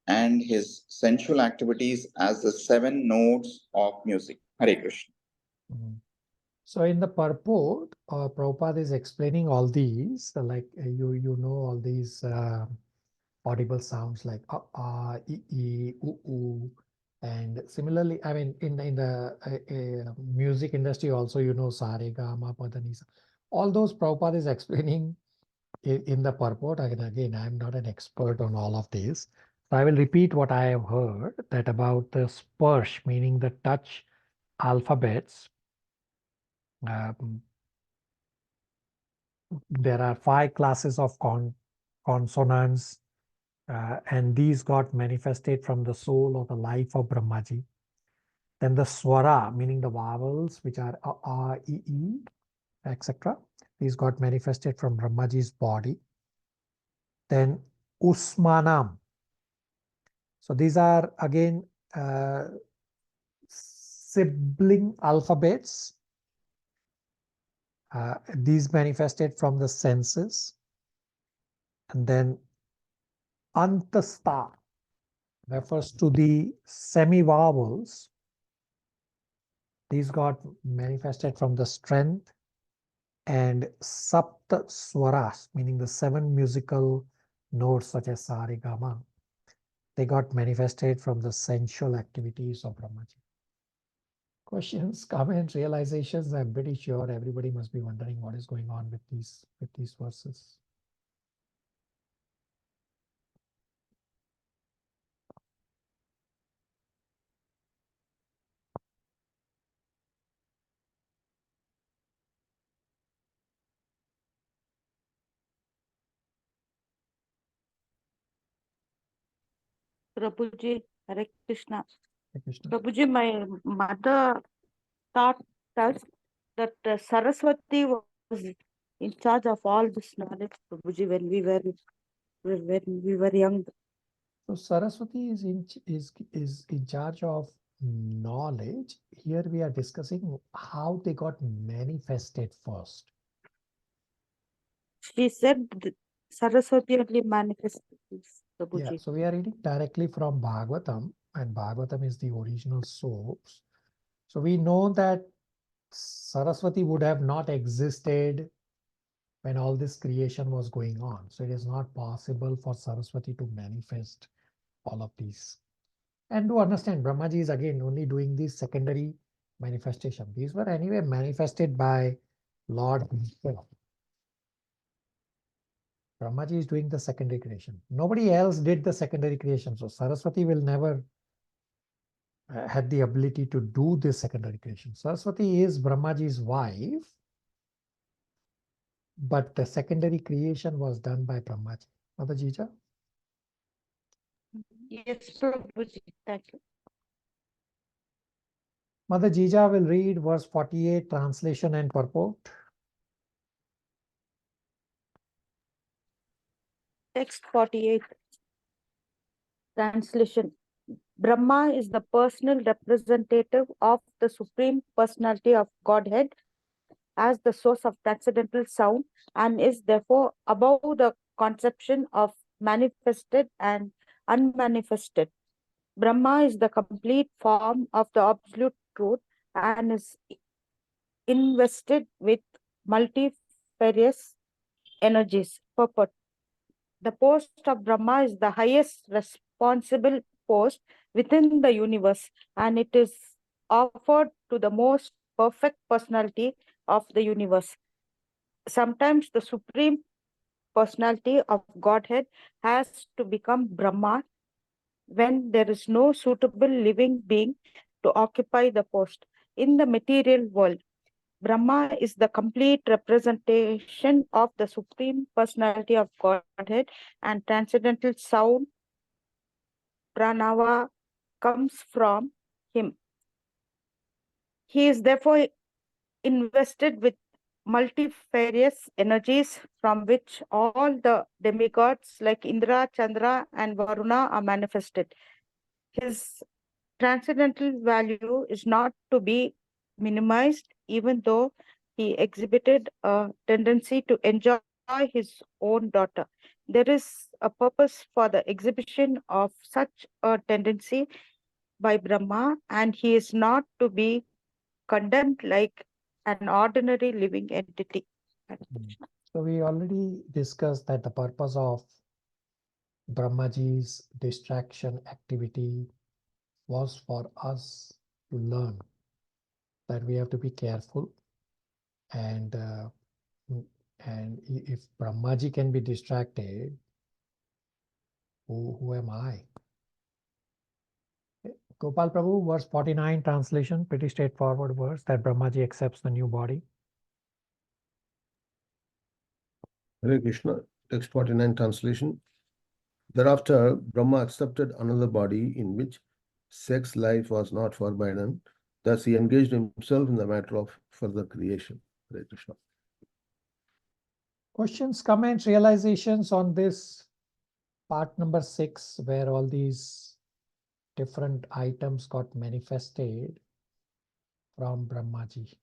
and his sensual activities as the 7 notes of music. Hare Krishna.
So in the purport, Prabhupada is explaining all these, like you know all these audible sounds like e, u. And similarly, I mean, in the music industry also, you know, sa, re, ga, ma, pa, da, ni, sa. All those Prabhupada is explaining in the purport. Again, I'm not an expert on all of these. So I will repeat what I have heard, that about the sparsh, meaning the touch alphabets. There are 5 classes of consonants, and these got manifested from the soul or the life of Brahmaji. Then the swara, meaning the vowels, which are a, e, etc. These got manifested from Brahmaji's body. Then usmanam. So these are again sibling alphabets These manifested from the senses. And then Antasta refers to the semi-vowels. These got manifested from the strength. And Sapta Swaras, meaning the 7 musical notes such as Sa Re Ga Ma, they got manifested from the sensual activities of Brahmaji. Questions, comments, realizations? I'm pretty sure everybody must be wondering what is going on with these verses.
Prabhuji, Hare Krishna.
Hare Krishna.
Prabhuji, my mother taught us that Saraswati was in charge of all this knowledge, Prabhuji, when we were young.
So Saraswati is in charge of knowledge. Here we are discussing how they got manifested first.
She said Saraswati only manifested this,
Yeah,
Prabhuji.
so we are reading directly from Bhagavatam, and Bhagavatam is the original source. So we know that Saraswati would have not existed when all this creation was going on. So it is not possible for Saraswati to manifest all of these. And to understand, Brahmaji is again only doing the secondary manifestation. These were anyway manifested by Lord himself. Brahmaji is doing the secondary creation. Nobody else did the secondary creation. So Saraswati will never had the ability to do this secondary creation. Saraswati is Brahmaji's wife, but the secondary creation was done by Brahmaji. Mother Jija?
Yes, Prabhuji. Thank you.
Mother Jija will read verse 48, translation and purport.
Text 48. Translation. Brahma is the personal representative of the Supreme Personality of Godhead as the source of transcendental sound and is therefore above the conception of manifested and unmanifested. Brahma is the complete form of the absolute truth and is invested with multifarious energies. Purport. The post of Brahma is the highest responsible post within the universe, and it is offered to the most perfect personality of the universe. Sometimes the Supreme Personality of Godhead has to become Brahma when there is no suitable living being to occupy the post. In the material world, Brahma is the complete representation of the Supreme Personality of Godhead, and transcendental sound, pranava, comes from him. He is therefore invested with multifarious energies from which all the demigods like Indra, Chandra, and Varuna are manifested. His transcendental value is not to be minimized, even though he exhibited a tendency to enjoy his own daughter. There is a purpose for the exhibition of such a tendency by Brahma, and he is not to be condemned like an ordinary living entity.
So we already discussed that the purpose of Brahmaji's distraction activity was for us to learn that we have to be careful, and if Brahmaji can be distracted, who am I? Gopal Prabhu, verse 49 translation, pretty straightforward verse that Brahmaji accepts the new body.
Hare Krishna, text 49 translation. Thereafter, Brahma accepted another body in which sex life was not forbidden. Thus, he engaged himself in the matter of further creation. Hare Krishna.
Questions, comments, realizations on this part number 6, where all these different items got manifested from Brahmaji.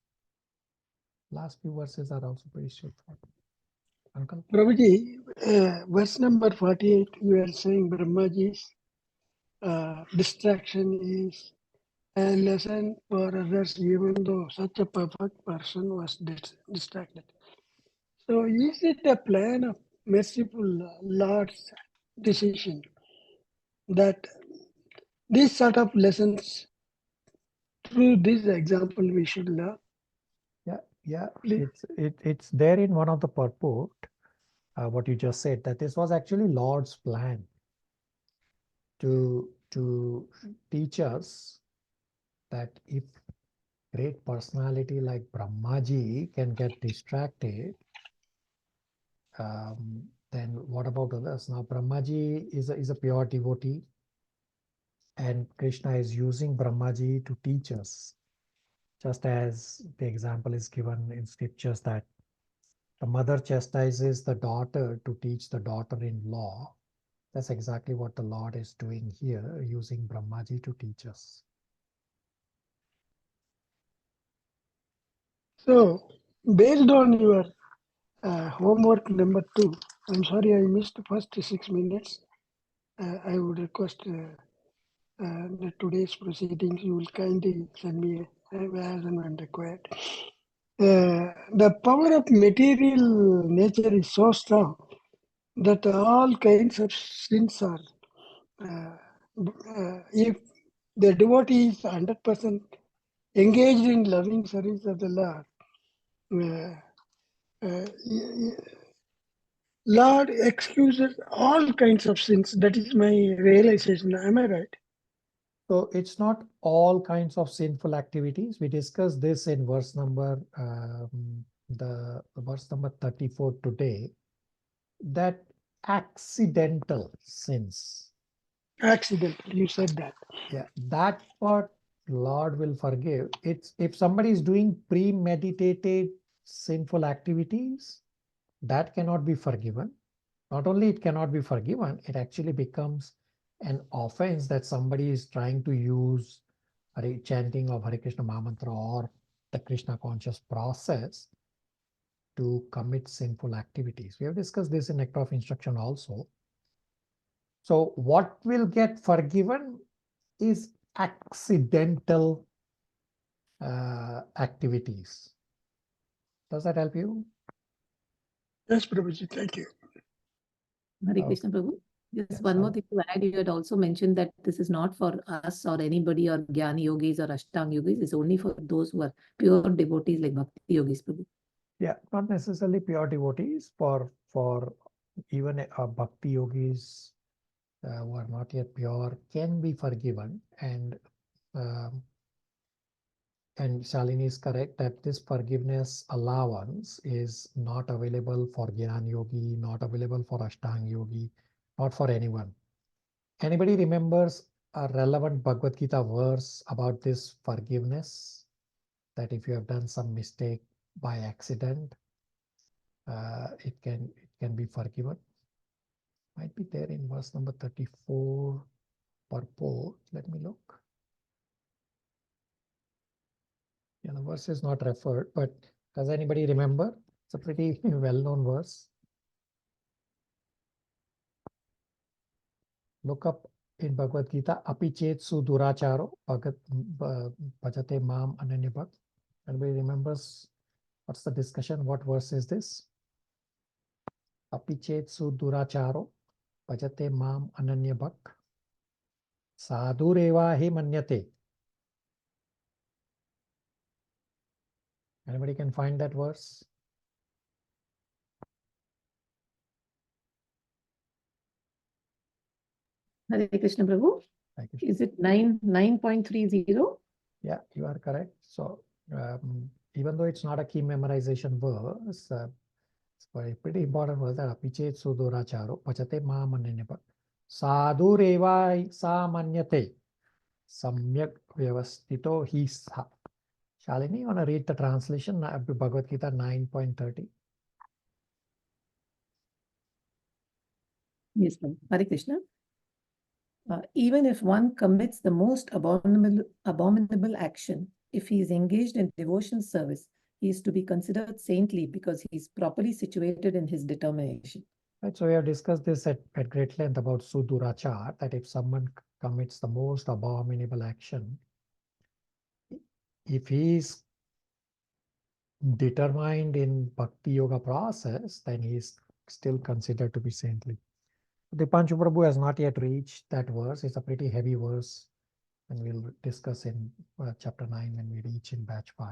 Last few verses are also pretty straightforward. Uncle?
Prabhuji, verse number 48, you are saying Brahmaji's distraction is a lesson for others, even though such a perfect person was distracted. So, is it a plan of merciful Lord's decision that these sort of lessons, through this example, we should learn?
Yeah,
Please.
it's there in one of the purport, what you just said, that this was actually Lord's plan to teach us that if great personality like Brahmaji can get distracted, then what about others? Now, Brahmaji is a pure devotee, and Krishna is using Brahmaji to teach us. Just as the example is given in scriptures that the mother chastises the daughter to teach the daughter-in-law. That's exactly what the Lord is doing here, using Brahmaji to teach us.
So, based on your homework number 2, I'm sorry I missed the first 6 minutes. I would request the today's proceedings, you will kindly send me as and when required. The power of material nature is so strong that all kinds of sins are, if the devotee is 100% engaged in loving service of the Lord, Lord excuses all kinds of sins. That is my realization. Am I right?
So it's not all kinds of sinful activities. We discussed this in verse number the verse number 34 today, that accidental sins.
Accidental, you said that.
Yeah, that part Lord will forgive. It's if somebody is doing premeditated sinful activities, that cannot be forgiven. Not only it cannot be forgiven, it actually becomes an offense that somebody is trying to use chanting of Hare Krishna Mahamantra or the Krishna conscious process to commit sinful activities. We have discussed this in Nectar of Instruction also. So what will get forgiven is accidental activities. Does that help you?
Yes, Prabhuji, thank you.
Hare
Okay.
Krishna Prabhu. Just
Yes,
one more
I-
thing to add. You had also mentioned that this is not for us or anybody or Jnana yogis or Ashtanga yogis. It's only for those who are pure devotees like Bhakti yogis, Prabhu.
Yeah, not necessarily pure devotees. For even bhakti yogis who are not yet pure can be forgiven, and Shalini is correct that this forgiveness allowance is not available for Jnana yogi, not available for Ashtanga yogi, not for anyone. Anybody remembers a relevant Bhagavad Gita verse about this forgiveness? That if you have done some mistake by accident, it can be forgiven. Might be there in verse number 34 purport. Let me look. Yeah, the verse is not referred, but does anybody remember? It's a pretty well-known verse. Look up in Bhagavad Gita, Api chet su duracharo bhajate mam ananyabhak. Anybody remembers what's the discussion? What verse is this? Api chet su duracharo bhajate mam ananyabhak. Sadhureva hi manyate. Anybody can find that verse?
Hare Krishna Prabhu.
Thank you.
Is it 9.30?
Yeah, you are correct. So even though it's not a key memorization verse, it's a pretty important verse that apichet suduracharo pachate mamanyanyapat sadhureva sa manyate samyak vyavastito hi sa. Shalini, you want to read the translation of Bhagavad Gita 9.30?
Yes, Prabhu. Hare Krishna. Even if one commits the most abominable action, if he is engaged in devotion service, he is to be considered saintly because he is properly situated in his determination.
Right, so we have discussed this at great length about Sudurachar, that if someone commits the most abominable action, if he is determined in Bhakti Yoga process, then he is still considered to be saintly. Dipanshu Prabhu has not yet reached that verse. It's a pretty heavy verse, and we'll discuss in chapter 9 when we reach in batch 5.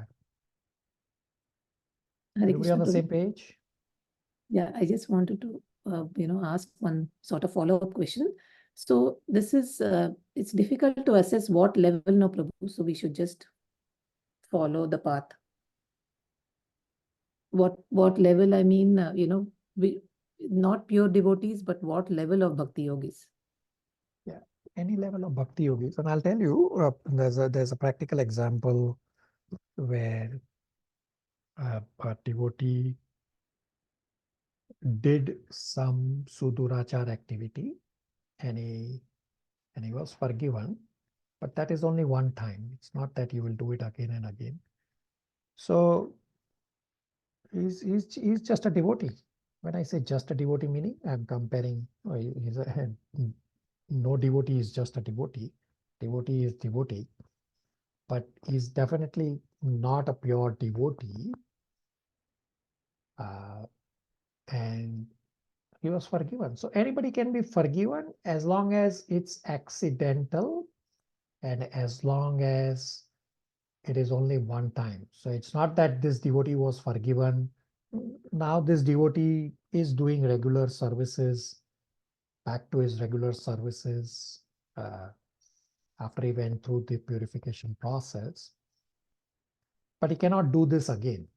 Hare
Everybody on the
Krishna,
same page?
Yeah, I just wanted to, ask one sort of follow-up question. So this is, it's difficult to assess what level now, Prabhu, so we should just follow the path. What level, I mean, we not pure devotees, but what level of bhakti yogis?
Yeah, any level of bhakti yogis. And I'll tell you, there's a practical example where a devotee did some Sudurachar activity and he was forgiven, but that is only one time. It's not that you will do it again and again. So he's just a devotee. When I say just a devotee, meaning I'm comparing, no devotee is just a devotee. Devotee is devotee, but he's definitely not a pure devotee. And he was forgiven. So anybody can be forgiven as long as it's accidental and as long as it is only one time. So it's not that this devotee was forgiven. Now this devotee is doing regular services, back to his regular services after he went through the purification process. But he cannot do this again.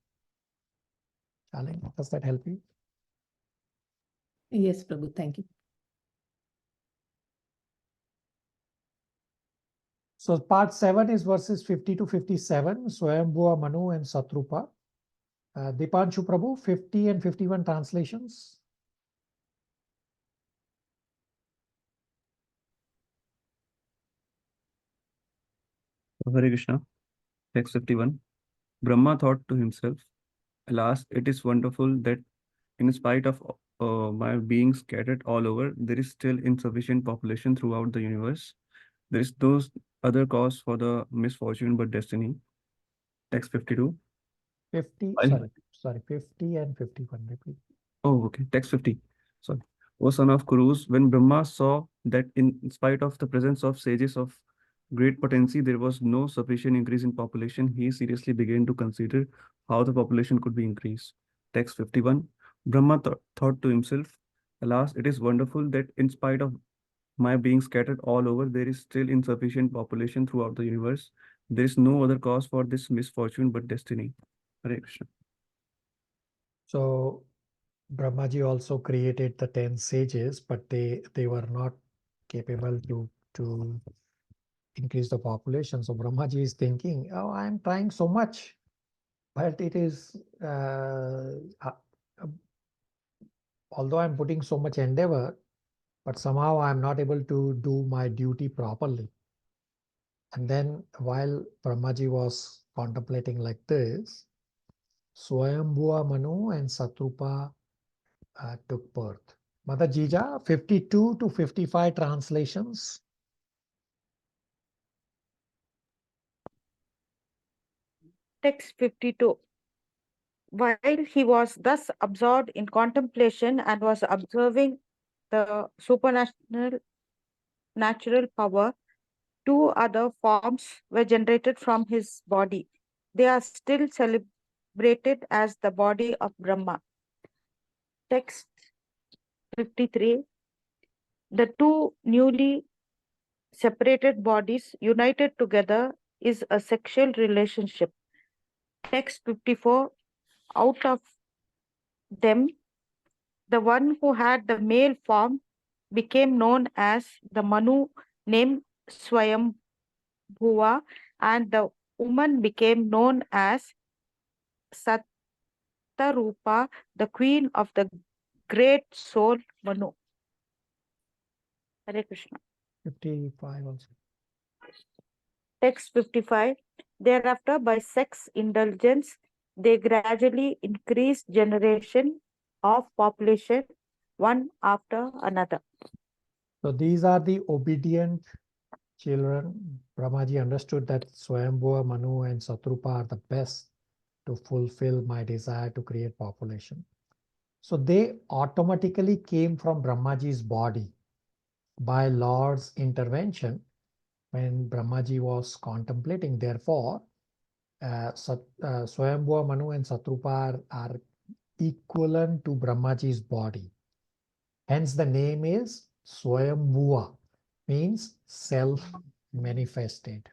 Alan, does that help you?
Yes, Prabhu, thank you.
So part 7 is verses 50 to 57, Swayambhuva Manu and Satrupa. Dipanshu Prabhu, 50 and 51 translations.
Hare Krishna. Text 51. Brahma thought to himself, alas, it is wonderful that in spite of my being scattered all over, there is still insufficient population throughout the universe. There is no other cause for the misfortune but destiny. Text 52.
50, sorry, 50 and 51. Repeat.
Oh, okay. Text 50. Sorry. O son of Kurus, when Brahma saw that in spite of the presence of sages of great potency, there was no sufficient increase in population, he seriously began to consider how the population could be increased. Text 51. Brahma thought to himself, alas, it is wonderful that in spite of my being scattered all over, there is still insufficient population throughout the universe. There is no other cause for this misfortune but destiny. Hare Krishna.
So Brahmaji also created the 10 sages, but they were not capable to increase the population. So Brahmaji is thinking, oh, I'm trying so much, but it is, although I'm putting so much endeavor, but somehow I'm not able to do my duty properly. And then while Brahmaji was contemplating like this, Swayambhuva Manu and Satrupa took birth. Mother Jija, 52 to 55 translations.
Text 52. While he was thus absorbed in contemplation and was observing the supernatural power, two other forms were generated from his body. They are still celebrated as the body of Brahma. Text 53. The two newly separated bodies united together is a sexual relationship. Text 54. Out of them, the one who had the male form became known as the Manu named Swayambhuva, and the woman became known as Sattarupa, the queen of the great soul Manu. Hare Krishna.
55 also.
Text 55. Thereafter, by sex indulgence, They gradually increased generation of population one after another.
So these are the obedient children. Brahmaji understood that Swayambhuva, Manu, and Satrupa are the best to fulfill my desire to create population. So they automatically came from Brahmaji's body by Lord's intervention when Brahmaji was contemplating. Therefore, Swayambhuva, Manu, and Satrupa are equivalent to Brahmaji's body. Hence, the name is Swayambhuva, means self-manifested.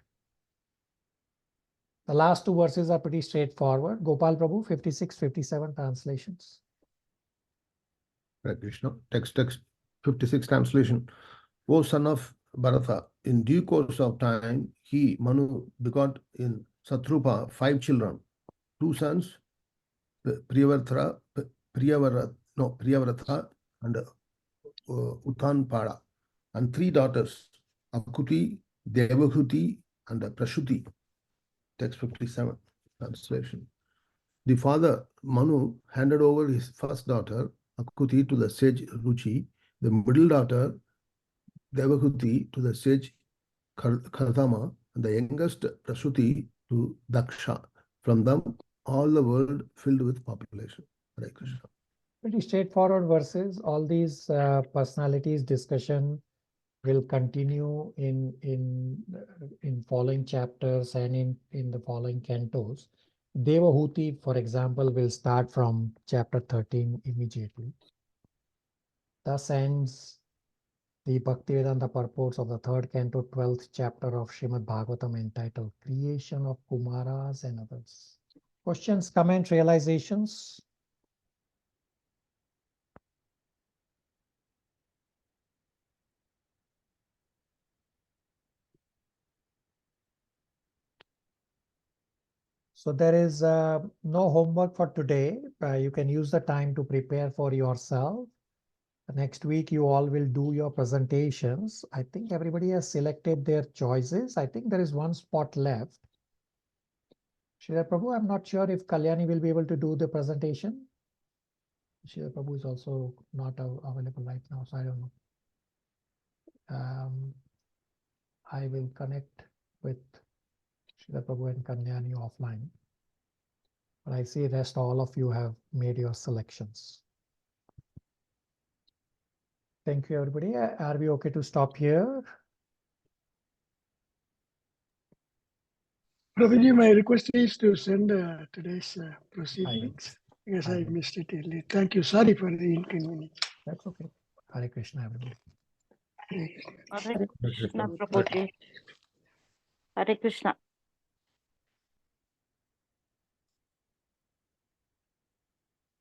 The last two verses are pretty straightforward. Gopal Prabhu, 56, 57 translations.
Hare Krishna. Text 56 translation. O son of Bharata, in due course of time, he, Manu, begot in Satrupa 5 children, 2 sons, Priyavrata and Uttanpada, and 3 daughters, Akuti, Devahuti, and Prashuti. Text 57 translation. The father, Manu, handed over his first daughter, Akuti, to the sage Ruchi, the middle daughter, Devahuti, to the sage Kardama, and the youngest Prasuti to Daksha. From them, all the world filled with population. Hare Krishna.
Pretty straightforward verses. All these personalities discussion will continue in following chapters and in the following cantos. Devahuti, for example, will start from chapter 13 immediately. Thus ends the Bhaktivedanta purports of the 3rd canto, 12th chapter of Srimad Bhagavatam, entitled Creation of Kumaras and Others. Questions, comments, realizations? So there is no homework for today. You can use the time to prepare for yourself. Next week, you all will do your presentations. I think everybody has selected their choices. I think there is one spot left. Shri Prabhu, I'm not sure if Kalyani will be able to do the presentation. Shri Prabhu is also not available right now, so I don't know. I will connect with Shri Prabhu and Kalyani offline. But I see rest all of you have made your selections. Thank you, everybody. Are we okay to stop here?
Prabhuji, my request is to send today's proceedings because I missed it earlier. Thank you. Sorry for the inconvenience.
That's okay. Hare Krishna, everybody.
Hare Krishna.
Hare Krishna, Prabhuji. Hare Krishna.